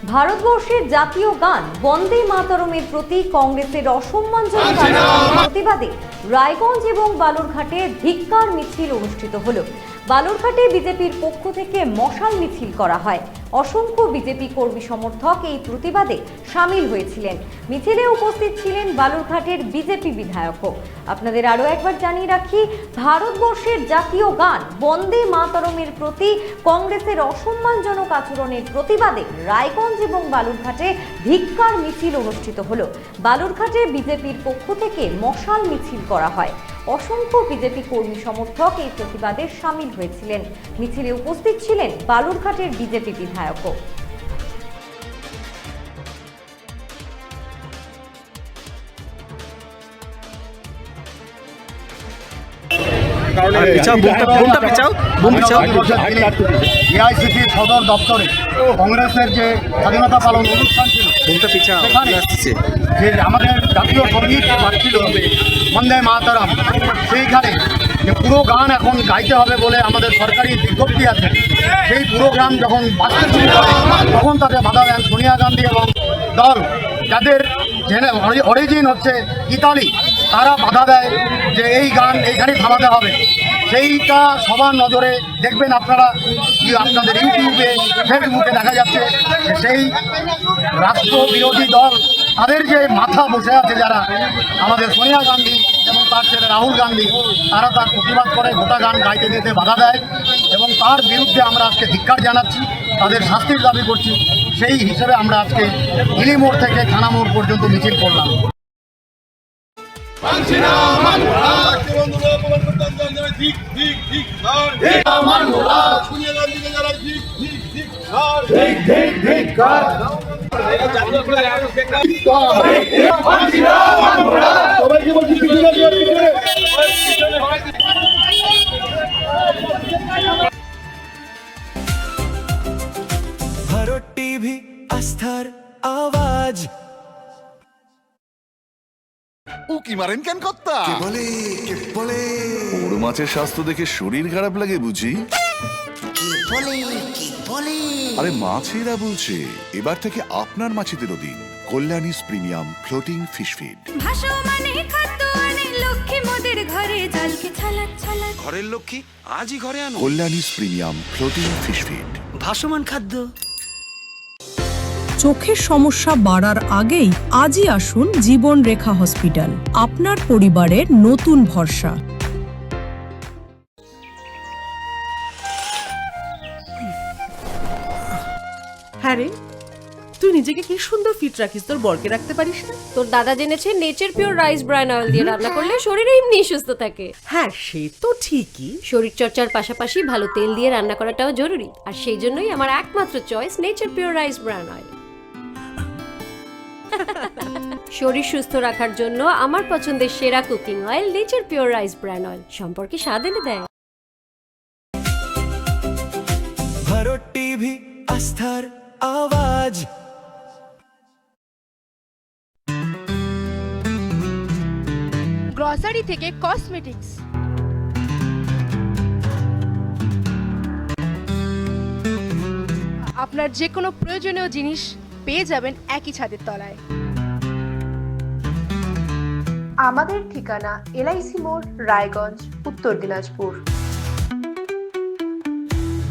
ভারতবর্ষের জাতীয় গান বন্দে মাতরমের প্রতি কংগ্রেসের অসম্মানজনক আচরণের প্রতিবাদে রায়গঞ্জ এবং বালুরঘাটে ধিক্কার মিছিল অনুষ্ঠিত হলো। বালুরঘাটে বিজেপির পক্ষ থেকে মশাল মিছিল করা হয়। অসংখ্য বিজেপি কর্মী সমর্থক এই প্রতিবাদে সামিল হয়েছিলেন। মিছিলে উপস্থিত ছিলেন বালুরঘাটের বিজেপি বিধায়কও। আপনাদের আরও একবার জানিয়ে রাখি, ভারতবর্ষের জাতীয় গান বন্দে মাতরমের প্রতি কংগ্রেসের অসম্মানজনক আচরণের প্রতিবাদে রায়গঞ্জ এবং বালুরঘাটে ধিক্কার মিছিল অনুষ্ঠিত হলো। বালুরঘাটে বিজেপির পক্ষ থেকে মশাল মিছিল করা হয়। অসংখ্য বিজেপি কর্মী সমর্থক এই প্রতিবাদে সামিল হয়েছিলেন। মিছিলে উপস্থিত ছিলেন বালুরঘাটের বিজেপি বিধায়কও। এআইসিসি সদর দপ্তরে কংগ্রেসের যে স্বাধীনতা পালন অনুষ্ঠান ছিল, যে আমাদের জাতীয় সঙ্গীত পাচ্ছিল বন্দে মাতরম, সেইখানে যে পুরো গান এখন গাইতে হবে বলে আমাদের সরকারি বিজ্ঞপ্তি আছে, সেই পুরো গান যখন বাঁচতে শুরু করে তখন তাকে বাধা দেন সোনিয়া গান্ধী এবং দল, যাদের অরিজিন হচ্ছে ইতালি, তারা বাধা দেয় যে এই গান এইখানেই থামাতে হবে। সেইটা সবার নজরে দেখবেন আপনারা, আপনাদের ইউটিউবে ফেসবুকে দেখা যাচ্ছে সেই রাষ্ট্র বিরোধী দল, তাদের যে মাথা বসে আছে যারা, আমাদের সোনিয়া গান্ধী এবং তার ছেলে রাহুল গান্ধী, তারা তার প্রতিবাদ করে গোটা গান গাইতে দিতে বাধা দেয় এবং তার বিরুদ্ধে আমরা আজকে ধিক্কার জানাচ্ছি, তাদের শাস্তির দাবি করছি। সেই হিসেবে আমরা আজকে হিলি মোড় থেকে থানা মোড় পর্যন্ত মিছিল করলাম। ভারত টিভি আস্থার আওয়াজ। উকি মারেন কেন কর্তা? কে বলে ওর মাছের স্বাস্থ্য দেখে শরীর খারাপ লাগে বুঝি? আরে মাছেরা বলছে, এবার থেকে আপনার মাছেদেরও দিন কল্যাণীস প্রিমিয়াম ফ্লোটিং ফিশ ফিড। ঘরের লক্ষ্মী আজই ঘরে আনো কল্যাণীস প্রিমিয়াম ফ্লোটিং ফিশ ফিড। ভাসমান খাদ্য। চোখের সমস্যা বাড়ার আগেই আজই আসুন জীবন রেখা হসপিটাল, আপনার পরিবারের নতুন ভরসা। হ্যাঁ রে, তুই নিজেকে কি সুন্দর ফিট রাখিস, তোর বরকে রাখতে পারিস না? তোর দাদা জেনেছে nature pure rice bran oil দিয়ে রান্না করলে শরীর এমনি সুস্থ থাকে। হ্যাঁ, সে তো ঠিকই। শরীর চর্চার পাশাপাশি ভালো তেল দিয়ে রান্না করাটাও জরুরি, আর সেই জন্যই আমার একমাত্র choice nature pure rice bran oil. শরীর সুস্থ রাখার জন্য আমার পছন্দের সেরা cooking oil nature pure rice bran oil, সম্পর্কে স্বাদ এনে দেয়। ভারত টিভি আস্থার আওয়াজ। গ্রসারি থেকে কসমেটিক্স, আপনার যে কোনো প্রয়োজনীয় জিনিস পেয়ে যাবেন একই ছাদের তলায়। আমাদের ঠিকানা এলআইসি মোড়, রায়গঞ্জ, উত্তর দিনাজপুর।